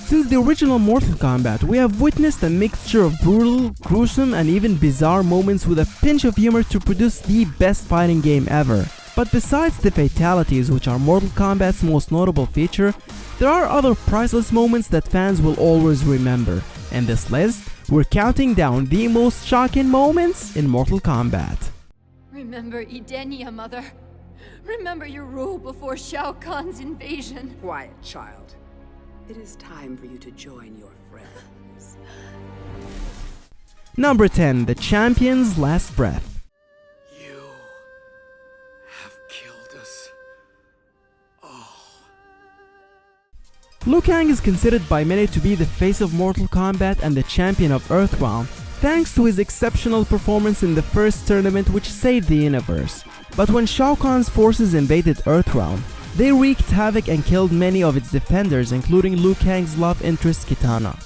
Since the original Mortal Kombat, we have witnessed a mixture of brutal, gruesome, and even bizarre moments with a pinch of humor to produce the best fighting game ever. But besides the fatalities, which are Mortal Kombat's most notable feature, there are other priceless moments that fans will always remember. In this list, we're counting down the most shocking moments in Mortal Kombat. Remember Edenia, Mother. Remember your rule before Shao Kahn's invasion. Quiet, child. It is time for you to join your friends. Number 10. The Champion's Last Breath. You have killed us all. Liu Kang is considered by many to be the face of Mortal Kombat and the champion of Earthrealm, thanks to his exceptional performance in the first tournament which saved the universe. But when Shao Kahn's forces invaded Earthrealm, they wreaked havoc and killed many of its defenders, including Liu Kang's love interest Kitana.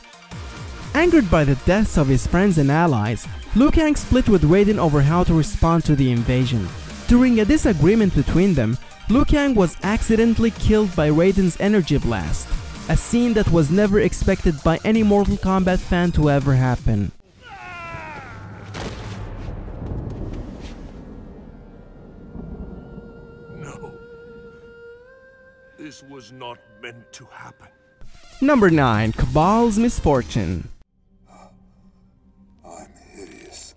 Angered by the deaths of his friends and allies, Liu Kang split with Raiden over how to respond to the invasion. During a disagreement between them, Liu Kang was accidentally killed by Raiden's energy blast, a scene that was never expected by any Mortal Kombat fan to ever happen. This was not meant to happen. Number 9. Cabal's Misfortune. I'm hideous.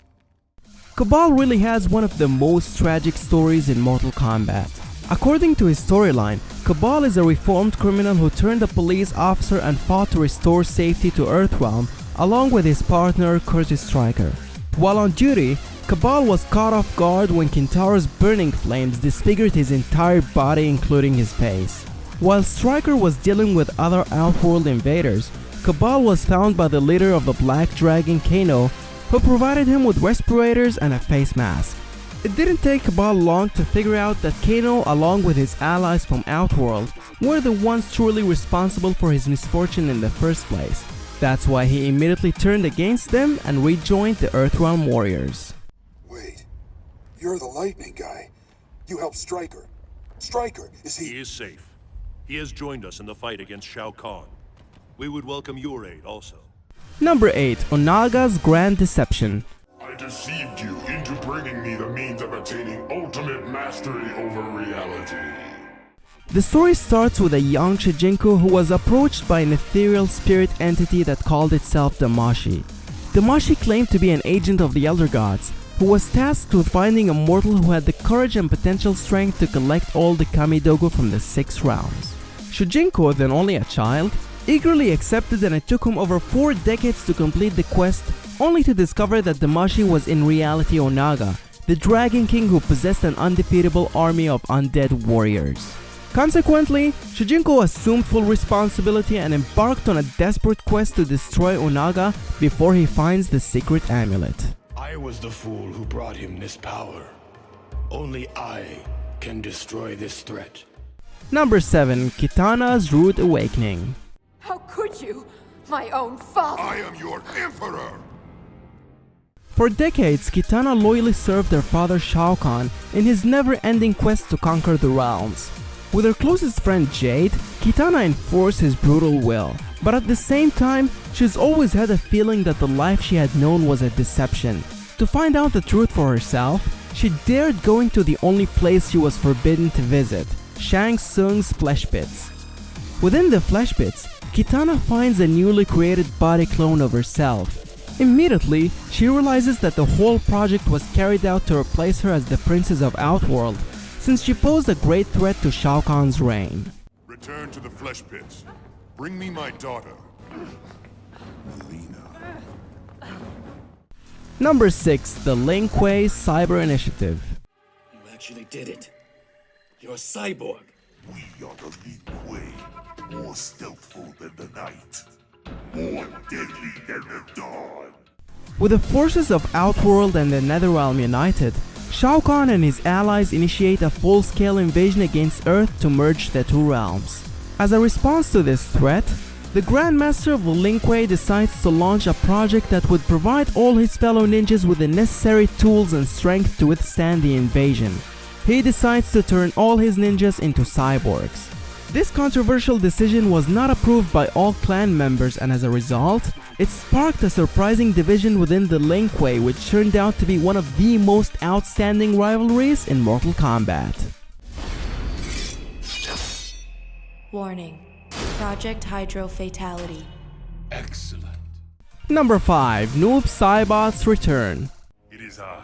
Cabal really has one of the most tragic stories in Mortal Kombat. According to his storyline, Cabal is a reformed criminal who turned a police officer and fought to restore safety to Earthrealm along with his partner Curtis Stryker. While on duty, Cabal was caught off guard when Kintaro's burning flames disfigured his entire body including his face. While Stryker was dealing with other Outworld invaders, Cabal was found by the leader of the Black Dragon, Kano, who provided him with respirators and a face mask. It didn't take Cabal long to figure out that Kano, along with his allies from Outworld, were the ones truly responsible for his misfortune in the first place. That's why he immediately turned against them and rejoined the Earthrealm Warriors. Wait, you're the lightning guy. You helped Stryker. Stryker, is he... He is safe. He has joined us in the fight against Shao Kahn. We would welcome your aid also. Number 8. Onaga's Grand Deception. I deceived you into bringing me the means of attaining ultimate mastery over reality. The story starts with a young Shujinko who was approached by an ethereal spirit entity that called itself Damashi. Damashi claimed to be an agent of the Elder Gods, who was tasked with finding a mortal who had the courage and potential strength to collect all the Kamidogo from the 6 realms. Shujinko, then only a child, eagerly accepted, and it took him over 4 decades to complete the quest, only to discover that Damashi was in reality Onaga, the Dragon King who possessed an undefeatable army of undead warriors. Consequently, Shujinko assumed full responsibility and embarked on a desperate quest to destroy Onaga before he finds the secret amulet. I was the fool who brought him this power. Only I can destroy this threat. Number 7. Kitana's Rude Awakening. How could you? My own father! I am your emperor! For decades, Kitana loyally served her father Shao Kahn in his never-ending quest to conquer the realms. With her closest friend Jade, Kitana enforced his brutal will. But at the same time, she's always had a feeling that the life she had known was a deception. To find out the truth for herself, she dared going to the only place she was forbidden to visit, Shang Tsung's flesh pits. Within the flesh pits, Kitana finds a newly created body clone of herself. Immediately, she realizes that the whole project was carried out to replace her as the princess of Outworld, since she posed a great threat to Shao Kahn's reign. Return to the flesh pits. Bring me my daughter, Melina. Number 6. The Lin Kuei Cyber Initiative. You actually did it. You're a cyborg. We are the Lin Kuei, more stealthful than the night, more deadly than the dawn. With the forces of Outworld and the Netherrealm united, Shao Kahn and his allies initiate a full-scale invasion against Earth to merge the 2 realms. As a response to this threat, the Grandmaster of the Lin Kuei decides to launch a project that would provide all his fellow ninjas with the necessary tools and strength to withstand the invasion. He decides to turn all his ninjas into cyborgs. This controversial decision was not approved by all clan members, and as a result, it sparked a surprising division within the Lin Kuei, which turned out to be one of the most outstanding rivalries in Mortal Kombat. Warning. Project Hydro Fatality. Excellent. Number 5. Noob Saibot's Return. It is I,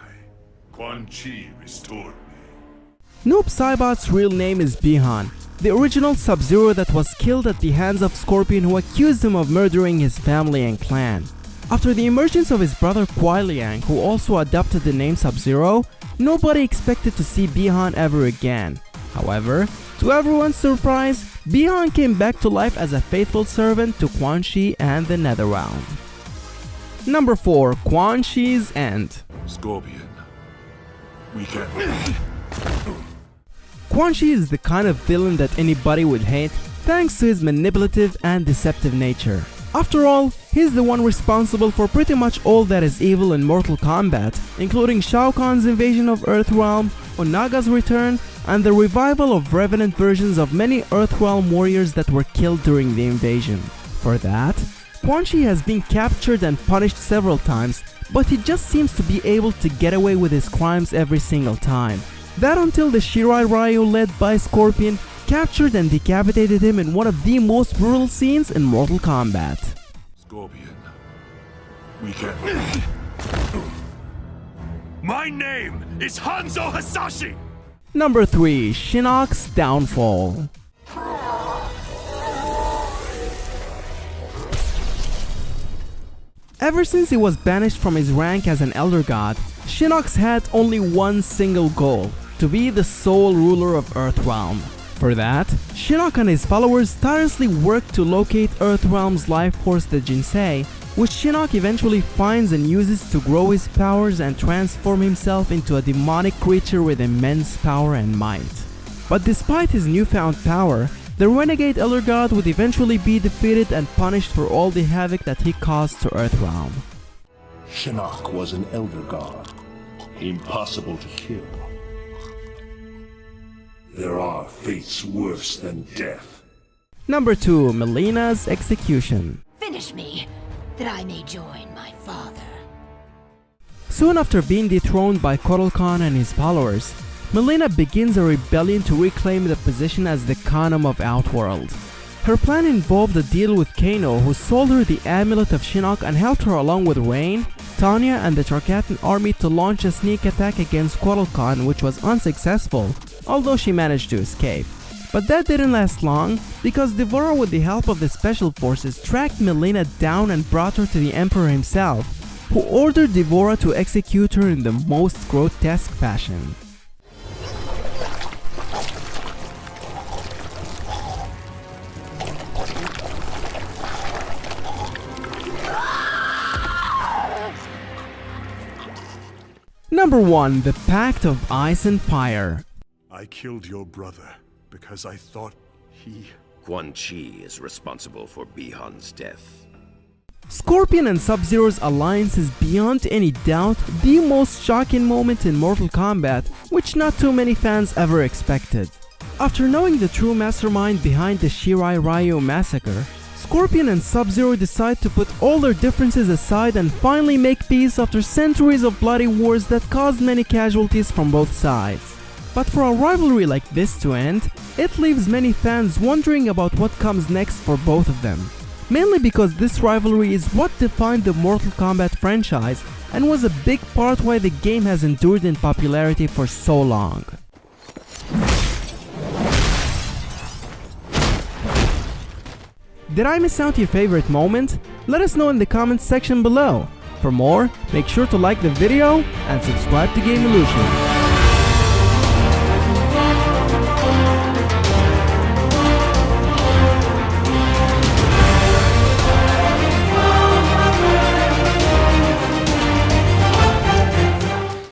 Quan Chi, restored me. Noob Saibot's real name is Bi-Han, the original Sub-Zero that was killed at the hands of Scorpion, who accused him of murdering his family and clan. After the emergence of his brother Kuai Liang, who also adopted the name Sub-Zero, nobody expected to see Bi-Han ever again. However, to everyone's surprise, Bi-Han came back to life as a faithful servant to Quan Chi and the Netherrealm. Number 4. Quan Chi's End. Scorpion, we can... Quan Chi is the kind of villain that anybody would hate, thanks to his manipulative and deceptive nature. After all, he's the one responsible for pretty much all that is evil in Mortal Kombat, including Shao Kahn's invasion of Earthrealm, Onaga's return, and the revival of revenant versions of many Earthrealm warriors that were killed during the invasion. For that, Quan Chi has been captured and punished several times, but he just seems to be able to get away with his crimes every single time. That until the Shirai Ryu led by Scorpion captured and decapitated him in one of the most brutal scenes in Mortal Kombat. Scorpion, we can... My name is Hanzo Hasashi! Number 3. Shinnok's Downfall. Ever since he was banished from his rank as an Elder God, Shinnok's had only one single goal: to be the sole ruler of Earthrealm. For that, Shinnok and his followers tirelessly worked to locate Earthrealm's life force, the Jinsei, which Shinnok eventually finds and uses to grow his powers and transform himself into a demonic creature with immense power and might. But despite his newfound power, the renegade Elder God would eventually be defeated and punished for all the havoc that he caused to Earthrealm. Shinnok was an Elder God. Impossible to kill. There are fates worse than death. Number 2. Mileena's Execution. Finish me, that I may join my father. Soon after being dethroned by Kotal Khan and his followers, Mileena begins a rebellion to reclaim the position as the Khanum of Outworld. Her plan involved a deal with Kano, who sold her the amulet of Shinnok and helped her along with Rain, Tanya and the Tarkatan army to launch a sneak attack against Kotal Khan, which was unsuccessful, although she managed to escape. But that didn't last long, because Devora, with the help of the special forces, tracked Mileena down and brought her to the Emperor himself, who ordered Devora to execute her in the most grotesque fashion. Number 1. The Pact of Ice and Fire. I killed your brother because I thought he... Quan Chi is responsible for Bi-Han's death. Scorpion and Sub-Zero's alliance is beyond any doubt the most shocking moment in Mortal Kombat, which not too many fans ever expected. After knowing the true mastermind behind the Shirai Ryu massacre, Scorpion and Sub-Zero decide to put all their differences aside and finally make peace after centuries of bloody wars that caused many casualties from both sides. But for a rivalry like this to end, it leaves many fans wondering about what comes next for both of them. Mainly because this rivalry is what defined the Mortal Kombat franchise and was a big part why the game has endured in popularity for so long. Did I miss out your favorite moment? Let us know in the comments section below. For more, make sure to like the video and subscribe to Game Illusion.